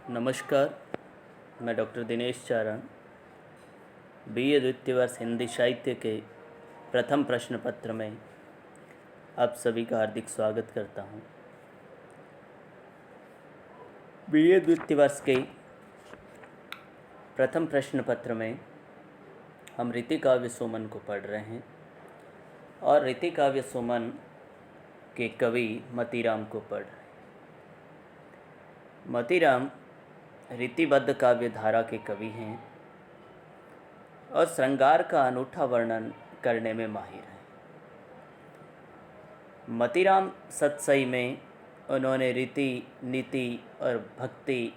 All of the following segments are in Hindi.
नमस्कार। मैं डॉक्टर दिनेश चारण बीए द्वितीय वर्ष हिंदी साहित्य के प्रथम प्रश्न पत्र में आप सभी का हार्दिक स्वागत करता हूं। बीए द्वितीय वर्ष के प्रथम प्रश्न पत्र में हम रीति काव्य सुमन को पढ़ रहे हैं और रीति काव्य सुमन के कवि मतीराम को पढ़ रहे हैं। मतीराम रीतिबद्ध काव्य धारा के कवि हैं और श्रृंगार का अनूठा वर्णन करने में माहिर हैं। मतीराम सतसई में उन्होंने रीति, नीति और भक्ति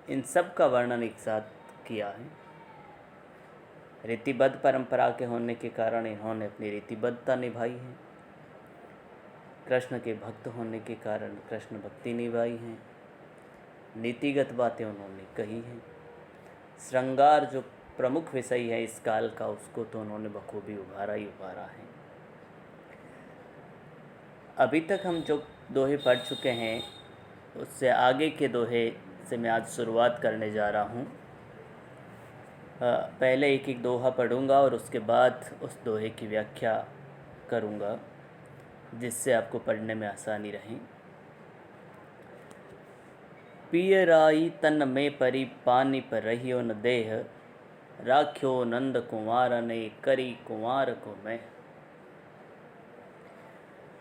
इन सब का वर्णन एक साथ किया है। रीतिबद्ध परंपरा के होने के कारण इन्होंने अपनी रीतिबद्धता निभाई है। कृष्ण के भक्त होने के कारण कृष्ण भक्ति निभाई है। नीतिगत बातें उन्होंने कही हैं। श्रृंगार जो प्रमुख विषय है इस काल का, उसको तो उन्होंने बखूबी उभारा ही उभारा है। अभी तक हम जो दोहे पढ़ चुके हैं उससे आगे के दोहे से मैं आज शुरुआत करने जा रहा हूँ। पहले एक एक दोहा पढ़ूँगा और उसके बाद उस दोहे की व्याख्या करूँगा, जिससे आपको पढ़ने में आसानी रहे। पियराई तन में परी पानी पर रहियो न देह, राख्यो नंद कुंवार ने करी कुंवार को मैं।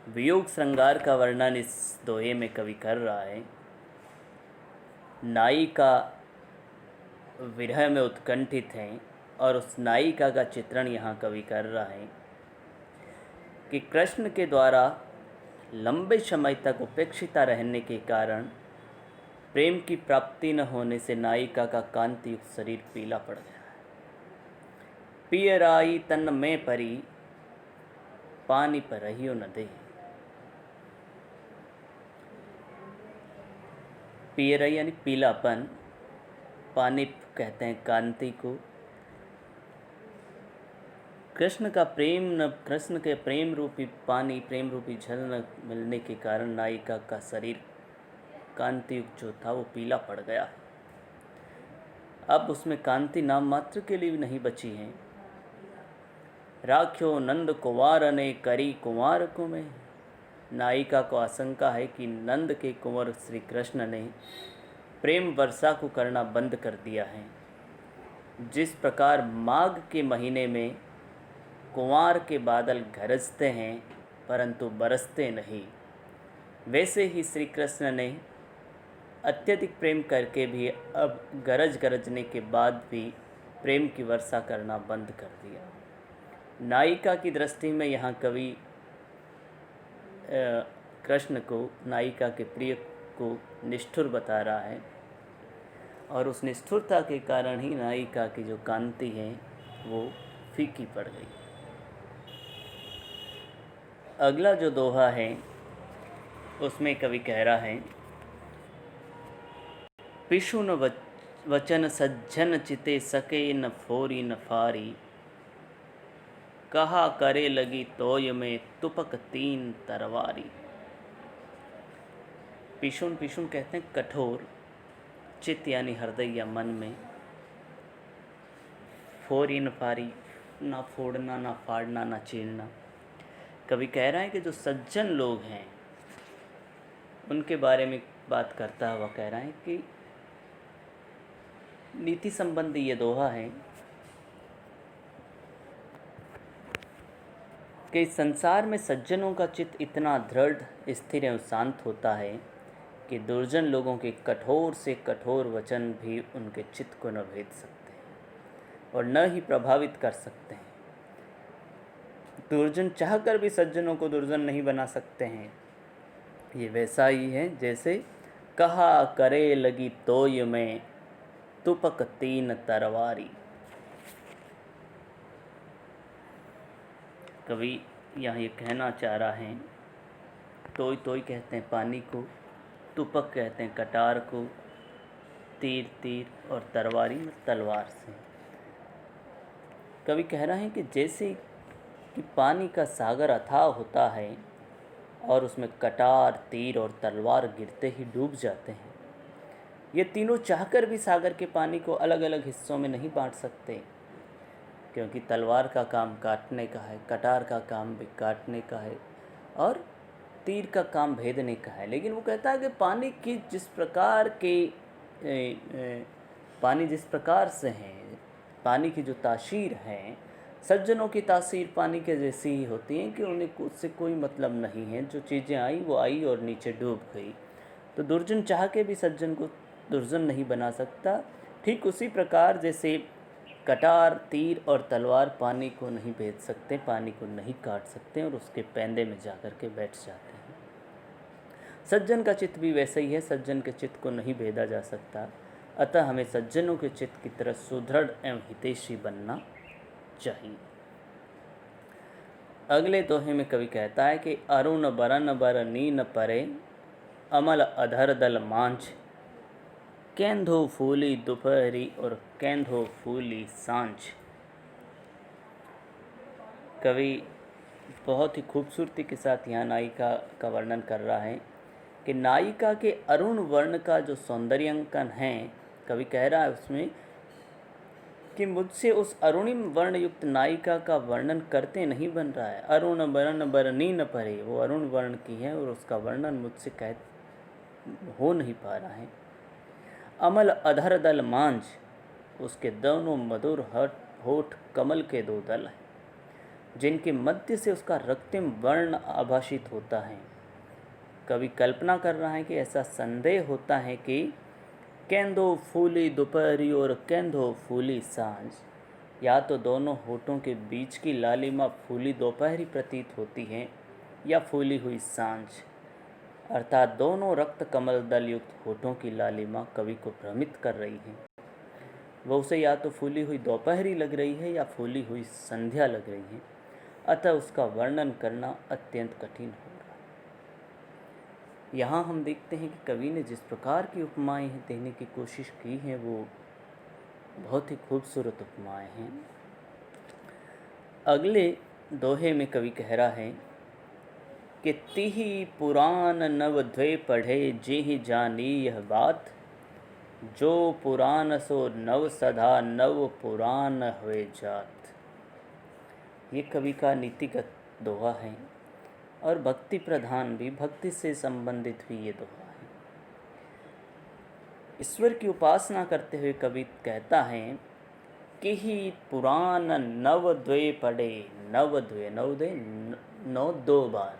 वियोग श्रृंगार का वर्णन इस दोहे में कवि कर रहा है। नायिका विरह में उत्कंठित हैं और उस नायिका का चित्रण यहाँ कवि कर रहा है कि कृष्ण के द्वारा लंबे समय तक उपेक्षिता रहने के कारण प्रेम की प्राप्ति न होने से नायिका का कांति युक्त शरीर पीला पड़ गया है। पियराई तन में परी पानी पर रहियो न दे। पियराई यानी पीलापन, पानी कहते हैं कांति को। कृष्ण के प्रेम रूपी पानी, प्रेम रूपी जल न मिलने के कारण नायिका का शरीर कांति युक्त जो था वो पीला पड़ गया है। अब उसमें कांति नाम मात्र के लिए भी नहीं बची है। राख्यो नंद कुंवार ने करी कुंवार को मैं। नायिका को आशंका है कि नंद के कुंवर श्री कृष्ण ने प्रेम वर्षा को करना बंद कर दिया है। जिस प्रकार माघ के महीने में कुंवार के बादल गरजते हैं परंतु बरसते नहीं, वैसे ही श्री कृष्ण ने अत्यधिक प्रेम करके भी अब गरजने के बाद भी प्रेम की वर्षा करना बंद कर दिया। नायिका की दृष्टि में यहाँ कवि कृष्ण को, नायिका के प्रिय को निष्ठुर बता रहा है और उस निष्ठुरता के कारण ही नायिका की जो कांति है वो फीकी पड़ गई। अगला जो दोहा है उसमें कवि कह रहा है, पिशु न वचन सज्जन चिते सके न फोरी न फारी, कहा करे लगी तोय में तुपक तीन तरवारी। पिशुन कहते हैं कठोर, चित यानी हृदय या मन में, फोरी न फारी, ना फोड़ना ना फाड़ना ना चीरना। कवि कह रहा है कि जो सज्जन लोग हैं उनके बारे में बात करता हुआ कह रहा है कि नीति संबंधी ये दोहा है कि संसार में सज्जनों का चित्त इतना दृढ़, स्थिर एवं शांत होता है कि दुर्जन लोगों के कठोर से कठोर वचन भी उनके चित्त को न भेद सकते हैं और न ही प्रभावित कर सकते हैं। दुर्जन चाहकर भी सज्जनों को दुर्जन नहीं बना सकते हैं। ये वैसा ही है जैसे कहा करे लगी तोय में तुपक तीन तरवारी। कवि यहाँ ये कहना चाह रहा है, तोय तोय कहते हैं पानी को, तुपक कहते हैं कटार को, तीर और तरवारी में तलवार से। कवि कह रहा है कि जैसे कि पानी का सागर अथाह होता है और उसमें कटार, तीर और तलवार गिरते ही डूब जाते हैं, ये तीनों चाहकर भी सागर के पानी को अलग अलग हिस्सों में नहीं बांट सकते, क्योंकि तलवार का काम काटने का है, कटार का काम भी काटने का है और तीर का काम भेदने का है। लेकिन वो कहता है कि पानी की जिस प्रकार के पानी जिस प्रकार से है, पानी की जो तासीर है, सज्जनों की तासीर पानी के जैसी ही होती है कि उन्हें उससे कोई मतलब नहीं है। जो चीज़ें आई वो आई और नीचे डूब गई। तो दुर्जन चाह के भी सज्जन को दुर्जन नहीं बना सकता। ठीक उसी प्रकार जैसे कटार, तीर और तलवार पानी को नहीं भेद सकते, पानी को नहीं काट सकते और उसके पैंदे में जाकर के बैठ जाते हैं। सज्जन का चित्त भी वैसे ही है, सज्जन के चित्त को नहीं भेदा जा सकता। अतः हमें सज्जनों के चित्त की तरह सुदृढ़ एवं हितैषी बनना चाहिए। अगले दोहे में कवि कहता है कि अरुण बरन बर नीन परे, अमल अधर दल मांझ, केंधो फूली दोपहरी और केंधो फूली सांझ। कवि बहुत ही खूबसूरती के साथ यहाँ नायिका का वर्णन कर रहा है कि नायिका के अरुण वर्ण का जो सौंदर्यांकन है, कवि कह रहा है उसमें कि मुझसे उस अरुणिम वर्ण युक्त नायिका का वर्णन करते नहीं बन रहा है। अरुण वर्ण बरनी न परे, वो अरुण वर्ण की है और उसका वर्णन मुझसे हो नहीं पा रहा है। अमल अधर दल मांझ, उसके दोनों मधुर होठ कमल के दो दल हैं, जिनके मध्य से उसका रक्तिम वर्ण आभाषित होता है। कवि कल्पना कर रहा है कि ऐसा संदेह होता है कि केंदो फूली दोपहरी और केंदो फूली सांझ, या तो दोनों होठों के बीच की लालिमा फूली दोपहरी प्रतीत होती है या फूली हुई सांझ, अर्थात दोनों रक्त कमल दल युक्त होठों की लालिमा कवि को भ्रमित कर रही है। वह उसे या तो फूली हुई दोपहरी लग रही है या फूली हुई संध्या लग रही है, अतः उसका वर्णन करना अत्यंत कठिन हो रहा है। यहाँ हम देखते हैं कि कवि ने जिस प्रकार की उपमाएं देने की कोशिश की है वो बहुत ही खूबसूरत उपमाएं हैं। अगले दोहे में कवि कह रहा है कि तिहि पुराण नव द्वे पढ़े जेहि जानी यह बात, जो पुराण सो नव सदा नव पुराण हुए जात। ये कवि का नीतिगत दोहा है और भक्ति प्रधान भी, भक्ति से संबंधित भी ये दोहा है। ईश्वर की उपासना करते हुए कवि कहता है कि ही पुराण नव द्वे पढ़े, नव द्वे नौ दो बार,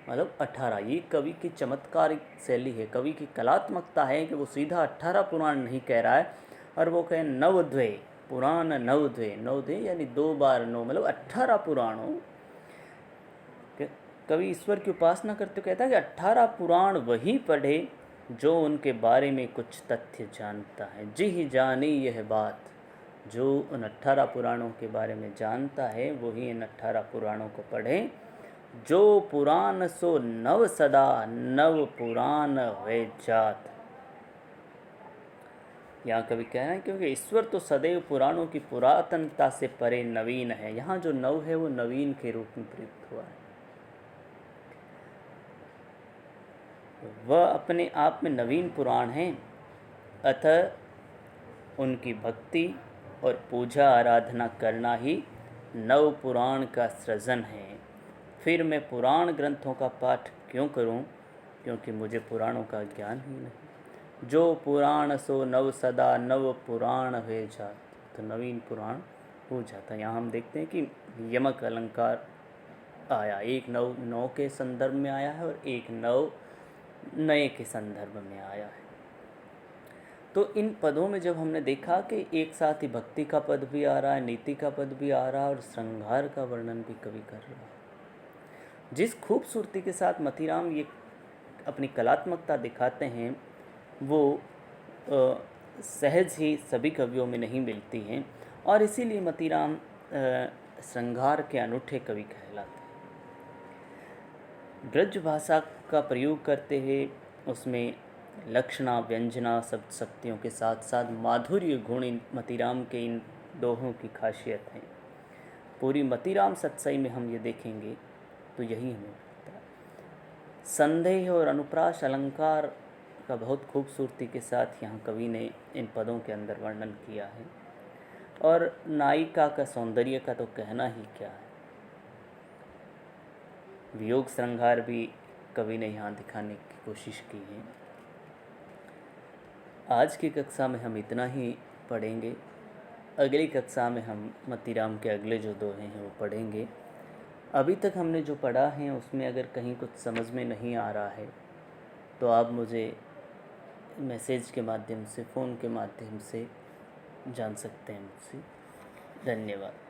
मतलब 18। ये कवि की चमत्कारिक शैली है, कवि की कलात्मकता है कि वो सीधा 18 पुराण नहीं कह रहा है और वो कहे नवद्वे, पुराण नवद्वे, नवद्वे यानी 2 बार 9, मतलब 18 पुराणों। कवि ईश्वर की उपासना करते कहता है कि 18 पुराण वही पढ़े जो उनके बारे में कुछ तथ्य जानता है। जी ही जानी यह बात, जो उन 18 पुराणों के बारे में जानता है वही इन 18 पुराणों को पढ़े। जो पुराण सो नव सदा नव पुराण हुए जात। यहाँ कवि कह रहे हैं क्योंकि ईश्वर तो सदैव पुराणों की पुरातनता से परे नवीन है। यहाँ जो नव है वो नवीन के रूप में प्रयुक्त हुआ है। वह अपने आप में नवीन पुराण हैं, अतः उनकी भक्ति और पूजा आराधना करना ही नव पुराण का सृजन है। फिर मैं पुराण ग्रंथों का पाठ क्यों करूं, क्योंकि मुझे पुराणों का ज्ञान ही नहीं। जो पुराण सो नव सदा नव पुराण हुए जात, तो नवीन पुराण हो जाता है। यहाँ हम देखते हैं कि यमक अलंकार आया, एक नौ के संदर्भ में आया है और एक नव नए के संदर्भ में आया है। तो इन पदों में जब हमने देखा कि एक साथ ही भक्ति का पद भी आ रहा है, नीति का पद भी आ रहा है और श्रृंगार का वर्णन भी कवि कर रहा है, जिस खूबसूरती के साथ मतीराम ये अपनी कलात्मकता दिखाते हैं वो सहज ही सभी कवियों में नहीं मिलती हैं, और इसीलिए मतीराम श्रृंगार के अनूठे कवि कहलाते हैं। ब्रज भाषा का प्रयोग करते हुए उसमें लक्षणा, व्यंजना, शब्द शक्तियों के साथ साथ माधुर्य गुण इन मतीराम के इन दोहों की खासियत है। पूरी मतीराम सत्सई में हम ये देखेंगे तो यही हमें मिलता है। संदेह और अनुप्रास अलंकार का बहुत खूबसूरती के साथ यहाँ कवि ने इन पदों के अंदर वर्णन किया है। और नायिका का सौंदर्य का तो कहना ही क्या है, वियोग श्रृंगार भी कवि ने यहाँ दिखाने की कोशिश की है। आज की कक्षा में हम इतना ही पढ़ेंगे। अगली कक्षा में हम मतीराम के अगले जो दोहे हैं वो पढ़ेंगे। अभी तक हमने जो पढ़ा है उसमें अगर कहीं कुछ समझ में नहीं आ रहा है तो आप मुझे मैसेज के माध्यम से, फ़ोन के माध्यम से जान सकते हैं मुझसे। धन्यवाद।